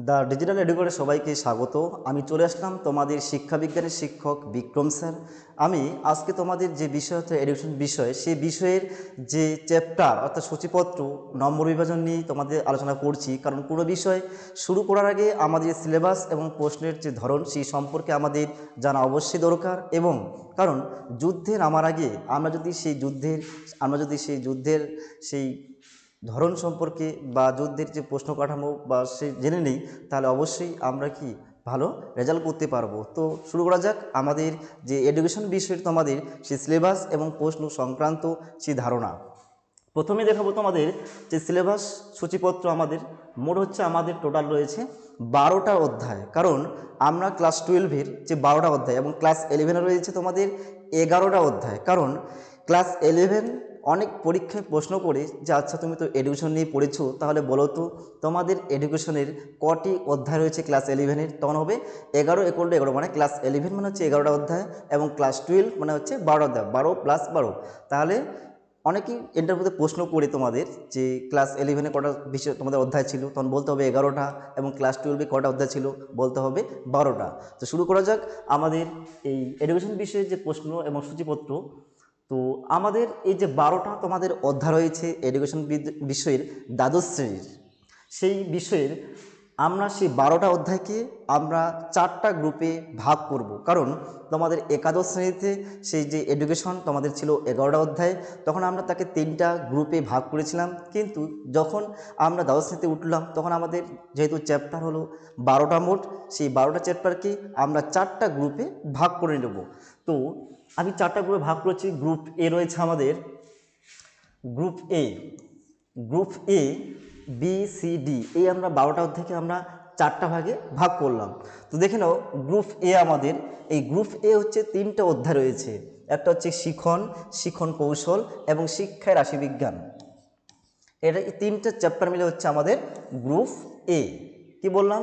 The digital এডুকেটরে সবাইকে স্বাগত। আমি চলে আসলাম তোমাদের শিক্ষাবিজ্ঞানের শিক্ষক বিক্রম স্যার। আমি আজকে তোমাদের যে বিষয় হচ্ছে এডুকেশন বিষয়, সেই বিষয়ের যে চ্যাপ্টার অর্থাৎ সূচিপত্র নম্বর বিভাজন নিয়ে তোমাদের আলোচনা করছি। কারণ কোনো বিষয় শুরু করার আগে আমাদের সিলেবাস এবং প্রশ্নের যে ধরন সেই সম্পর্কে আমাদের জানা অবশ্যই দরকার। এবং কারণ যুদ্ধে নামার আগে আমরা যদি সেই যুদ্ধের সেই ধরন সম্পর্কে বা যুদ্ধের যে প্রশ্ন কাঠামো বা সে জেনে নেই, তাহলে অবশ্যই আমরা কি ভালো রেজাল্ট করতে পারবো। তো শুরু করা যাক আমাদের যে এডুকেশন বিষয়ের তোমাদের সেই সিলেবাস এবং প্রশ্ন সংক্রান্ত সেই ধারণা। প্রথমে দেখাবো তোমাদের যে সিলেবাস সূচিপত্র আমাদের মোট হচ্ছে আমাদের টোটাল রয়েছে 12টা অধ্যায়। কারণ আমরা ক্লাস 12-এর যে 12টা অধ্যায় এবং ক্লাস 11-এ রয়েছে তোমাদের 11টা অধ্যায়। কারণ ক্লাস 11 অনেক পরীক্ষায় প্রশ্ন করে যে আচ্ছা তুমি তো এডুকেশন নিয়ে পড়েছো, তাহলে বলো তো তোমাদের এডুকেশনের কটি অধ্যায় রয়েছে ক্লাস 11-এর। তখন হবে 11 মানে ক্লাস 11 মানে হচ্ছে 11টা অধ্যায় এবং ক্লাস 12 মানে হচ্ছে 12টা অধ্যায়, 12 + 12। তাহলে অনেকেই ইন্টারভিউতে প্রশ্ন করে তোমাদের যে ক্লাস 11-এ কটা বিষয় তোমাদের অধ্যায় ছিল, তখন বলতে হবে 11টা, এবং ক্লাস 12-এ কটা অধ্যায় ছিল বলতে হবে 12টা। তো শুরু করা যাক আমাদের এই এডুকেশন বিষয়ের যে প্রশ্ন এবং সূচিপত্র। তো আমাদের এই যে 12টা তোমাদের অধ্যায় রয়েছে এডুকেশন বিষয়ের দ্বাদশ শ্রেণীর, সেই বিষয়ের আমরা সেই 12টা অধ্যায়কে আমরা 4টা গ্রুপে ভাগ করব। কারণ তোমাদের একাদশ শ্রেণীতে সেই যে এডুকেশন তোমাদের ছিল 11টা অধ্যায়, তখন আমরা তাকে 3টা গ্রুপে ভাগ করেছিলাম। কিন্তু যখন আমরা দ্বাদশ শ্রেণীতে উঠলাম তখন আমাদের যেহেতু চ্যাপ্টার হলো 12টা মোট, সেই 12টা চ্যাপ্টারকে আমরা 4টা গ্রুপে ভাগ করে নেব। তো আমি 4টা গ্রুপে ভাগ করেছি। গ্রুপ এ রয়েছে আমাদের group A, group A, B, C, D, এই আমরা 12টা অধ্যায়কে আমরা 4টা ভাগে ভাগ করলাম। তো দেখে নাও গ্রুপ এ আমাদের, এই গ্রুপ এ হচ্ছে 3টে অধ্যায় রয়েছে। একটা হচ্ছে শিখন কৌশল এবং শিক্ষায় রাশিবিজ্ঞান। এটা এই 3টে চ্যাপ্টার মিলে হচ্ছে আমাদের গ্রুপ এ। কি বললাম?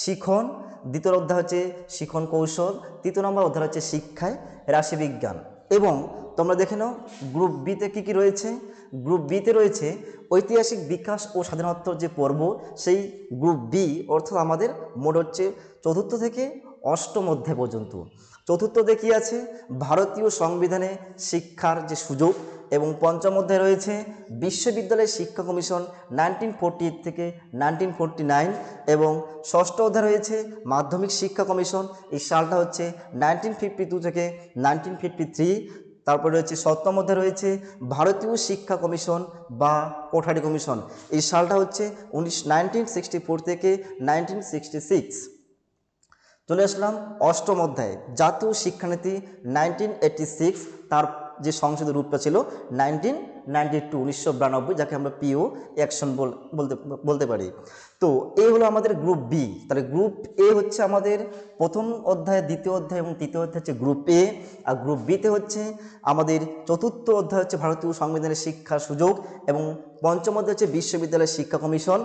শিখন, দ্বিতীয় অধ্যায় হচ্ছে শিখন কৌশল, তৃতীয় নম্বর অধ্যায় হচ্ছে শিক্ষায় রাশিবিজ্ঞান। এবং তোমরা দেখে নাও গ্রুপ বিতে কী কী রয়েছে। গ্রুপ বিতে রয়েছে ঐতিহাসিক বিকাশ ও স্বাধীনতার যে পর্ব, সেই গ্রুপ বি অর্থাৎ আমাদের মোট হচ্ছে 4র্থ থেকে 8ম অধ্যায় পর্যন্ত। চতুর্থতে কী আছে? ভারতীয় সংবিধানে শিক্ষার যে সুযোগ, এবং 5ম অধ্যায় রয়েছে বিশ্ববিদ্যালয় শিক্ষা কমিশন 1948 থেকে 1949, এবং 6ষ্ঠ অধ্যায় রয়েছে মাধ্যমিক শিক্ষা কমিশন, এই সালটা হচ্ছে 1952 থেকে 1953। তারপরে রয়েছে 7ম অধ্যায় রয়েছে ভারতীয় শিক্ষা কমিশন বা কোঠারি কমিশন, এই সালটা হচ্ছে 1964 থেকে 1966। চলে আসলাম 8ম অধ্যায় জাতীয় শিক্ষানীতি 1986, তার যে সংসদের রূপটা ছিল 1992, যাকে আমরা পিও অ্যাকশন বলতে পারি। তো এই হলো আমাদের গ্রুপ বি। তাহলে গ্রুপ এ হচ্ছে আমাদের প্রথম অধ্যায়, দ্বিতীয় অধ্যায় এবং তৃতীয় অধ্যায় হচ্ছে গ্রুপ এ। আর গ্রুপ বিতে হচ্ছে আমাদের 4র্থ অধ্যায় হচ্ছে ভারতীয় সংবিধানের শিক্ষার সুযোগ, এবং 5ম অধ্যায় হচ্ছে বিশ্ববিদ্যালয় শিক্ষা কমিশন,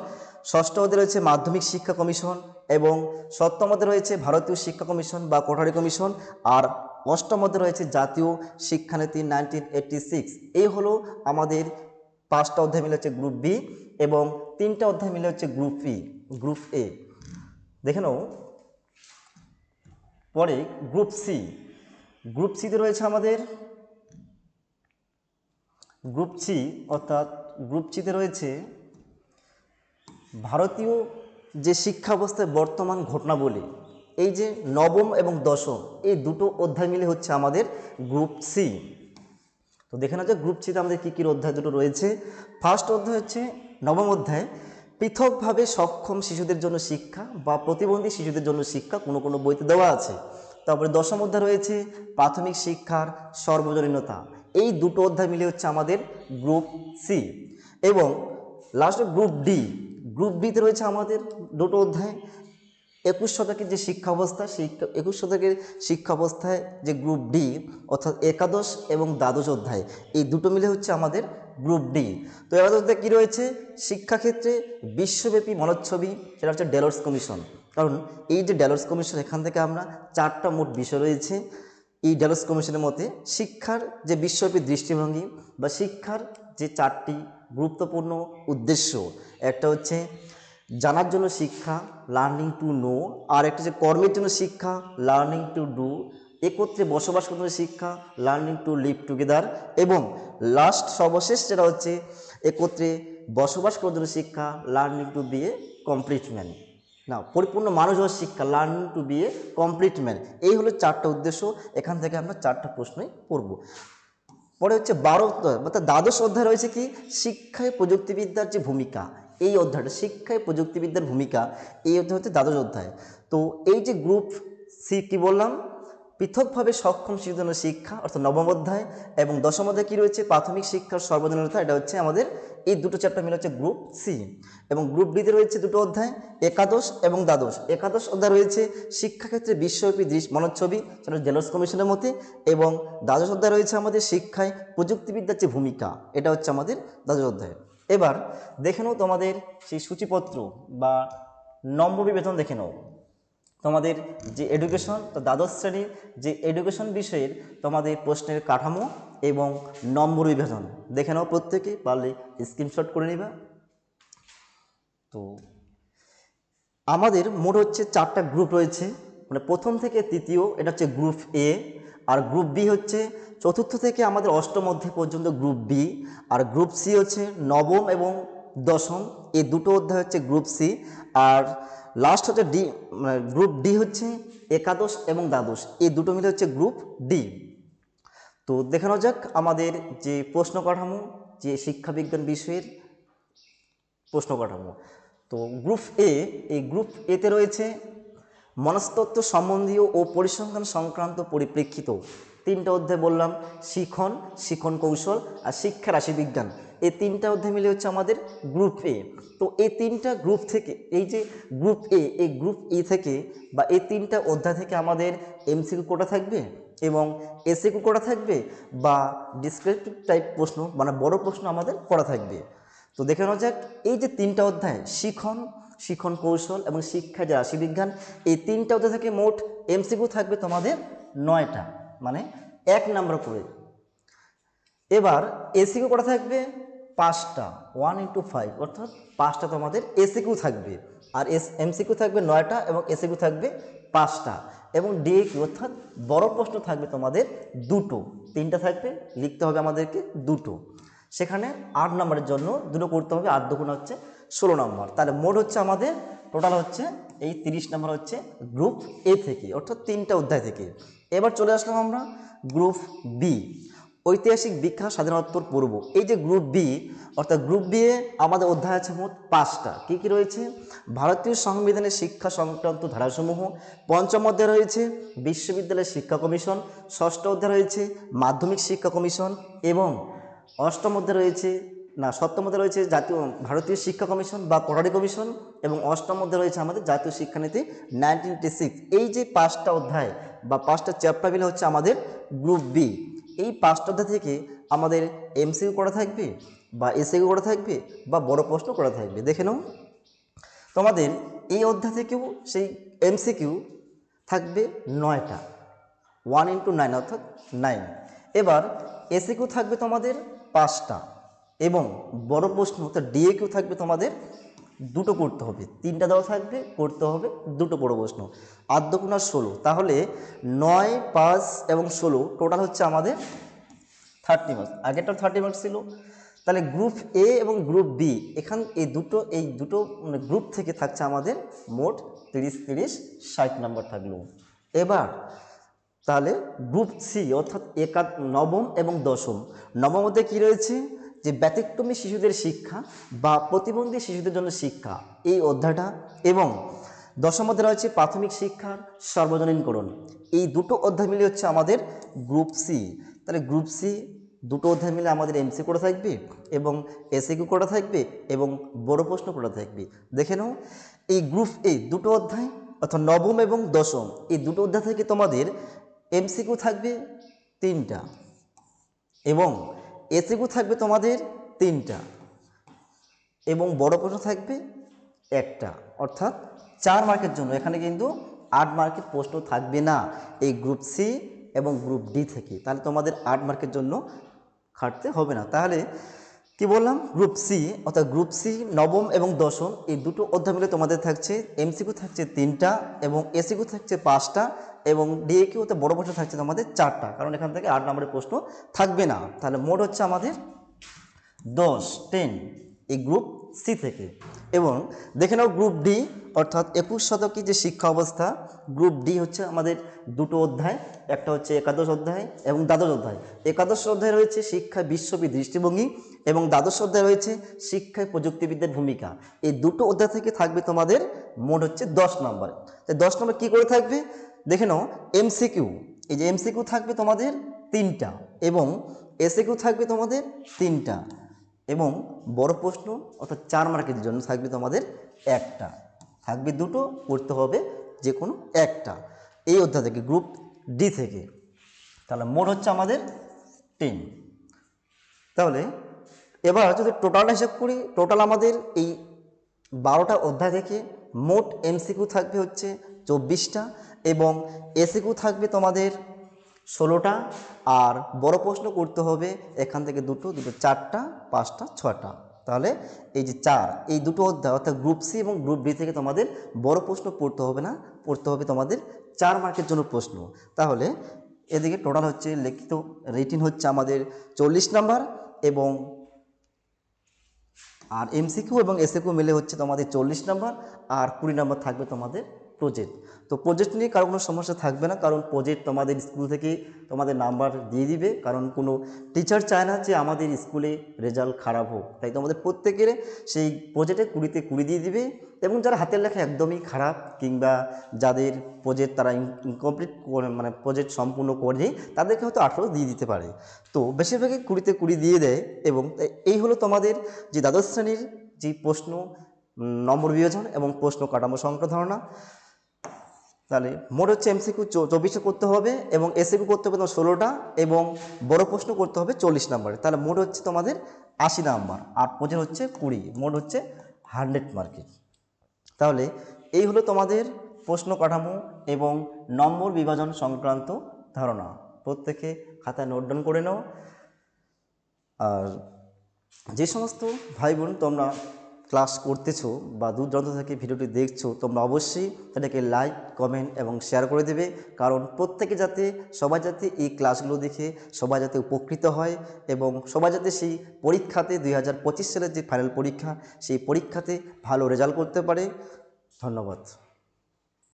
6ষ্ঠ অধ্যায় রয়েছে মাধ্যমিক শিক্ষা কমিশন, এবং 7ম অধ্যায় রয়েছে ভারতীয় শিক্ষা কমিশন বা কোঠারি কমিশন, আর 8ম অধ্যায় রয়েছে জাতীয় শিক্ষানীতি 1986। এই হলো আমাদের 5টা অধ্যায় মিলে হচ্ছে গ্রুপ বি, এবং 3টা অধ্যায় মিলে হচ্ছে গ্রুপ এ। দেখে নাও পরে গ্রুপ সি। গ্রুপ সিতে রয়েছে আমাদের গ্রুপ সি, অর্থাৎ গ্রুপ সিতে রয়েছে ভারতীয় যে শিক্ষা ব্যবস্থায় বর্তমান ঘটনাবলী, এই যে 9ম এবং 10ম, এই দুটো অধ্যায় মিলে হচ্ছে আমাদের গ্রুপ সি। তো দেখে না যে গ্রুপ সিতে আমাদের কী কী অধ্যায় দুটো রয়েছে। ফার্স্ট অধ্যায় হচ্ছে 9ম অধ্যায় পৃথকভাবে সক্ষম শিশুদের জন্য শিক্ষা বা প্রতিবন্ধী শিশুদের জন্য শিক্ষা, কোনো কোনো বইতে দেওয়া আছে। তারপরে 10ম অধ্যায় রয়েছে প্রাথমিক শিক্ষার সর্বজনীনতা। এই দুটো অধ্যায় মিলে হচ্ছে আমাদের গ্রুপ সি। এবং লাস্টে গ্রুপ ডি। গ্রুপ ডিতে রয়েছে আমাদের দুটো অধ্যায় 21 শতকের যে শিক্ষা অবস্থা, সেই 21 শতকের শিক্ষা অবস্থায় যে গ্রুপ ডি, অর্থাৎ একাদশ এবং দ্বাদশ অধ্যায়, এই দুটো মিলে হচ্ছে আমাদের গ্রুপ ডি। তো একাদশ অধ্যায় কী রয়েছে? শিক্ষাক্ষেত্রে বিশ্বব্যাপী মনোচ্ছবি, সেটা হচ্ছে ডেলর্স কমিশন। কারণ এই যে ডেলর্স কমিশন, এখান থেকে আমরা 4টা মোট বিষয় রয়েছে। এই ডেলর্স কমিশনের মতে শিক্ষার যে বিশ্বব্যাপী দৃষ্টিভঙ্গি বা শিক্ষার যে 4টি গুরুত্বপূর্ণ উদ্দেশ্য, একটা হচ্ছে জানার জন্য শিক্ষা, লার্নিং টু নো, আর একটা যে কর্মের জন্য শিক্ষা, লার্নিং টু ডু, একত্রে বসবাস করার জন্য শিক্ষা, লার্নিং টু লিভ টুগেদার, এবং লাস্ট সর্বশেষ যেটা হচ্ছে একত্রে বসবাস করার জন্য শিক্ষা, learning to be a complete man. না, পরিপূর্ণ মানুষ হওয়ার শিক্ষা, learning to be a complete man. এই হলো 4টা উদ্দেশ্য। এখান থেকে আমরা 4টা প্রশ্নই পড়ব। পরে হচ্ছে 12 অর্থাৎ দ্বাদশ অধ্যায় রয়েছে কি, শিক্ষায় প্রযুক্তিবিদ্যার যে ভূমিকা। এই অধ্যায়টা শিক্ষায় প্রযুক্তিবিদ্যার ভূমিকা, এই অধ্যায় হচ্ছে দ্বাদশ অধ্যায়। তো এই যে গ্রুপ সি কি বললাম, পৃথকভাবে সক্ষম শিশুদের জন্য শিক্ষা, অর্থাৎ নবম অধ্যায়, এবং দশম অধ্যায় কী রয়েছে, প্রাথমিক শিক্ষার সর্বজনীনতা। এটা হচ্ছে আমাদের এই দুটো চ্যাপ্টার মিলে হচ্ছে গ্রুপ সি। এবং গ্রুপ ডিতে রয়েছে দুটো অধ্যায়, একাদশ এবং দ্বাদশ। একাদশ অধ্যায় রয়েছে শিক্ষাক্ষেত্রে বিশ্বব্যাপী মনোচ্ছবি, সেটা জেলস কমিশনের মতে, এবং দ্বাদশ অধ্যায় রয়েছে আমাদের শিক্ষায় প্রযুক্তিবিদ্যার যে ভূমিকা, এটা হচ্ছে আমাদের দ্বাদশ অধ্যায়। এবার দেখে নাও তোমাদের সেই সূচিপত্র বা নম্বর বিবেচন দেখে নাও। তোমাদের যে এডুকেশন, তো দ্বাদশ শ্রেণীর যে এডুকেশন বিষয়ের তোমাদের প্রশ্নের কাঠামো এবং নম্বর বিভাজন দেখে নাও, প্রত্যেকে পারলে স্ক্রিনশট করে নিবা। তো আমাদের মোট হচ্ছে 4টা গ্রুপ রয়েছে, মানে প্রথম থেকে তৃতীয় এটা হচ্ছে গ্রুপ এ, আর গ্রুপ বি হচ্ছে চতুর্থ থেকে আমাদের অষ্টম অধ্যায় পর্যন্ত গ্রুপ বি, আর গ্রুপ সি হচ্ছে নবম এবং দশম, এই দুটো অধ্যায় হচ্ছে গ্রুপ সি, আর লাস্ট হচ্ছে ডি, মানে গ্রুপ ডি হচ্ছে একাদশ এবং দ্বাদশ, এই দুটো মিলে হচ্ছে গ্রুপ ডি। তো দেখানো যাক আমাদের যে প্রশ্ন কাঠামো, যে শিক্ষাবিজ্ঞান বিষয়ের প্রশ্ন কাঠামো। তো গ্রুপ এ, এই গ্রুপ এতে রয়েছে মনস্তত্ত্ব সম্বন্ধীয় ও পরিসংখ্যান সংক্রান্ত পরিপ্রেক্ষিত 3টা অধ্যায় বললাম, শিখন, শিখন কৌশল আর শিক্ষা রাশিবিজ্ঞান, এই 3টা অধ্যায় মিলে হচ্ছে আমাদের গ্রুপ এ। তো এই 3টা গ্রুপ থেকে, এই যে গ্রুপ এ, এই গ্রুপ ই থেকে বা এই 3টা অধ্যায় থেকে আমাদের এমসিকিউ কোটা থাকবে এবং এসিকিউ কোটা থাকবে, বা ডিসক্রিপটিভ টাইপ প্রশ্ন মানে বড় প্রশ্ন আমাদের করা থাকবে। তো দেখে নেওয়া যাক, এই যে 3টা অধ্যায় শিখন, শিখন কৌশল এবং শিক্ষা যে রাশিবিজ্ঞান, এই 3টা অধ্যায় থেকে মোট এমসিকিউ থাকবে তোমাদের 9টা, মানে 1 নাম্বার করে। এবার এসিকিউ করা থাকবে 5টা, 1 into 5, অর্থাৎ 5টা তোমাদের এসিকিউ থাকবে, আর এমসিকিউ থাকবে 9টা এবং এসিকিউ থাকবে 5টা, এবং ডিএকিউ অর্থাৎ বড় প্রশ্ন থাকবে তোমাদের 2টো, 3টা থাকবে, লিখতে হবে আমাদেরকে 2টো। সেখানে 8 নম্বরের জন্য 2টো করতে হবে, 8 2 হচ্ছে 16 নম্বর। তাহলে মোট হচ্ছে আমাদের টোটাল হচ্ছে এই 30 নম্বর হচ্ছে গ্রুপ এ থেকে, অর্থাৎ 3টা অধ্যায় থেকে। এবার চলে আসলাম আমরা গ্রুপ বি, ঐতিহাসিক বিখ্যাত স্বাধীনোত্তর পূর্ব। এই যে গ্রুপ বি, অর্থাৎ গ্রুপ বি এ আমাদের অধ্যায় আছে মোট 5টা। কী কী রয়েছে, ভারতীয় সংবিধানের শিক্ষা সংক্রান্ত ধারাসমূহ, পঞ্চম অধ্যায় রয়েছে বিশ্ববিদ্যালয়ের শিক্ষা কমিশন, ষষ্ঠ অধ্যায় রয়েছে মাধ্যমিক শিক্ষা কমিশন, এবং অষ্টম অধ্যায় রয়েছে সপ্তম অধ্যায় রয়েছে ভারতীয় শিক্ষা কমিশন বা কোটারি কমিশন, এবং অষ্টম অধ্যায় রয়েছে আমাদের জাতীয় শিক্ষানীতি 1986। এই যে 5টা অধ্যায় বা 5টা চ্যাপ্টার মিলে হচ্ছে আমাদের গ্রুপ বি। এই 5টা অধ্যায় থেকে আমাদের এমসিকিউ করা থাকবে বা এসিকিউ করা থাকবে বা বড় প্রশ্ন করা থাকবে। দেখে নাও, তোমাদের এই অধ্যায় থেকেও সেই এমসিকিউ থাকবে 9টা, 1 into 9 অর্থাৎ 9। এবার এসিকিউ থাকবে তোমাদের 5টা, এবং বড় প্রশ্ন অর্থাৎ ডিএকিউ থাকবে তোমাদের 2টো করতে হবে, 3টা দেওয়া থাকবে, করতে হবে 2টো বড় প্রশ্ন, 8 2 16, তাহলে 9 5 এবং 16 টোটাল হচ্ছে আমাদের 30 মার্কস। আগেরটা 30 মার্কস ছিল। তাহলে গ্রুপ এ এবং গ্রুপ বি, এই দুটো মানে গ্রুপ থেকে থাকছে আমাদের মোট 30 30 60 নাম্বার থাকলো। এবার তাহলে গ্রুপ সি, অর্থাৎ নবম এবং দশম। নবম মধ্যে কী রয়েছে, যে ব্যতিক্রমী শিশুদের শিক্ষা বা প্রতিবন্ধী শিশুদের জন্য শিক্ষা, এই অধ্যায়টা, এবং দশম অধ্যায় রয়েছে প্রাথমিক শিক্ষার সর্বজনীনকরণ। এই দুটো অধ্যায় মিলে হচ্ছে আমাদের গ্রুপ সি। তাহলে গ্রুপ সি দুটো অধ্যায় মিলে আমাদের এমসি করা থাকবে এবং এসিকিউ করা থাকবে এবং বড় প্রশ্ন করা থাকবে। দেখে নাও, এই গ্রুপ এই দুটো অধ্যায় অর্থাৎ নবম এবং দশম, এই দুটো অধ্যায় থেকে তোমাদের এমসিকিউ থাকবে 3টা এবং এসিকিউ থাকবে তোমাদের 3টা এবং বড় প্রশ্ন থাকবে 1টা, অর্থাৎ 4 মার্কের জন্য। এখানে কিন্তু 8 মার্কের প্রশ্ন থাকবে না এই গ্রুপ সি এবং গ্রুপ ডি থেকে। তাহলে তোমাদের 8 মার্কের জন্য খাটতে হবে না। তাহলে কি বললাম, গ্রুপ সি অর্থাৎ গ্রুপ সি নবম এবং দশম এই দুটো অধ্যায় মিলে তোমাদের থাকছে এমসিকিউ থাকছে 3টা এবং এসিকিউ থাকছে 5টা এবং ডিএকিউ অর্থাৎ বড় প্রশ্ন থাকছে তোমাদের 4টা, কারণ এখান থেকে 8 নম্বরের প্রশ্ন থাকবে না। তাহলে মোট হচ্ছে আমাদের 10 এই গ্রুপ সি থেকে। এবং দেখে নাও গ্রুপ ডি অর্থাৎ 21 শতকে যে শিক্ষা অবস্থা, গ্রুপ ডি হচ্ছে আমাদের দুটো অধ্যায়, একটা হচ্ছে একাদশ অধ্যায় এবং দ্বাদশ অধ্যায়। একাদশ অধ্যায় রয়েছে শিক্ষায় বিশ্বব্যাপী দৃষ্টিভঙ্গি এবং দ্বাদশ অধ্যায় রয়েছে শিক্ষায় প্রযুক্তিবিদ্যার ভূমিকা। এই দুটো অধ্যায় থেকে থাকবে তোমাদের মোট হচ্ছে 10 নম্বর। তাই 10 নম্বর কী করে থাকবে দেখে নাও, এমসিকিউ, এই যে এমসিকিউ থাকবে তোমাদের 3টা এবং এসিকিউ থাকবে তোমাদের 3টা এবং বড় প্রশ্ন অর্থাৎ 4 মার্কের জন্য থাকবে তোমাদের 1টা, থাকবে 2টো, করতে হবে যে কোনো একটা এই অধ্যায় থেকে গ্রুপ ডি থেকে। তাহলে মোট হচ্ছে আমাদের 10। তাহলে এবার যদি টোটালটা হিসাব করি, টোটাল আমাদের এই 12টা অধ্যায় থেকে মোট এমসিকিউ থাকবে হচ্ছে 24টা এবং এসিকিউ থাকবে তোমাদের 16টা, আর বড় প্রশ্ন করতে হবে এখান থেকে দুটো 4টা, 5টা, 6টা। তাহলে এই যে 4 এই দুটো অধ্যায় অর্থাৎ গ্রুপ সি এবং গ্রুপ ডি থেকে তোমাদের বড় প্রশ্ন পড়তে হবে না, পড়তে হবে তোমাদের 4 মার্কের জন্য প্রশ্ন। তাহলে এদিকে টোটাল হচ্ছে লিখিত রিটিন হচ্ছে আমাদের 40 নাম্বার এবং আর এমসিকিউ এবং এসিকিউ মিলে হচ্ছে তোমাদের 40 নাম্বার আর 20 নাম্বার থাকবে তোমাদের প্রজেক্ট। তো প্রজেক্ট নিয়ে কারো কোনো সমস্যা থাকবে না, কারণ প্রজেক্ট তোমাদের স্কুল থেকে তোমাদের নাম্বার দিয়ে দিবে, কারণ কোনো টিচার চায় না যে আমাদের স্কুলে রেজাল্ট খারাপ হোক, তাই তোমাদের প্রত্যেকের সেই প্রজেক্টে 20তে 20 দিয়ে দিবে। এবং যারা হাতের লেখা একদমই খারাপ কিংবা যাদের প্রজেক্ট তারা ইনকমপ্লিট মানে প্রজেক্ট সম্পূর্ণ করেনি, তাদেরকে হয়তো 18 দিয়ে দিতে পারে। তো বেশিরভাগই 20তে 20 দিয়ে দেয়। এবং এই হলো তোমাদের যে দ্বাদশ শ্রেণীর যে প্রশ্ন নম্বর বিভাজন এবং প্রশ্ন কাঠামো সংক্রান্ত ধারণা। তাহলে মোট হচ্ছে এমসিকিউ 24টা করতে হবে এবং এসিকিউ করতে হবে তোমার 16টা এবং বড় প্রশ্ন করতে হবে 40 নম্বরে। তাহলে মোট হচ্ছে তোমাদের 80 নাম্বার আর প্রজেক্ট হচ্ছে 20, মোট হচ্ছে 100 মার্কের। তাহলে এই হলো তোমাদের প্রশ্ন কাঠামো এবং নম্বর বিভাজন সংক্রান্ত ধারণা। প্রত্যেকে খাতায় নোট ডাউন করে নাও। আর যে সমস্ত ভাই বোন তোমরা ক্লাস করতেছো বা দূর দূরান্ত থেকে ভিডিওটি দেখছো, তোমরা অবশ্যই এটাকে লাইক, কমেন্ট এবং শেয়ার করে দেবে, কারণ প্রত্যেকে যাতে সবাই যাতে এই ক্লাসগুলো দেখে সবাই যাতে উপকৃত হয় এবং সবাই যাতে সেই পরীক্ষাতে 2025 সালের যে ফাইনাল পরীক্ষা সেই পরীক্ষাতে ভালো রেজাল্ট করতে পারে। ধন্যবাদ।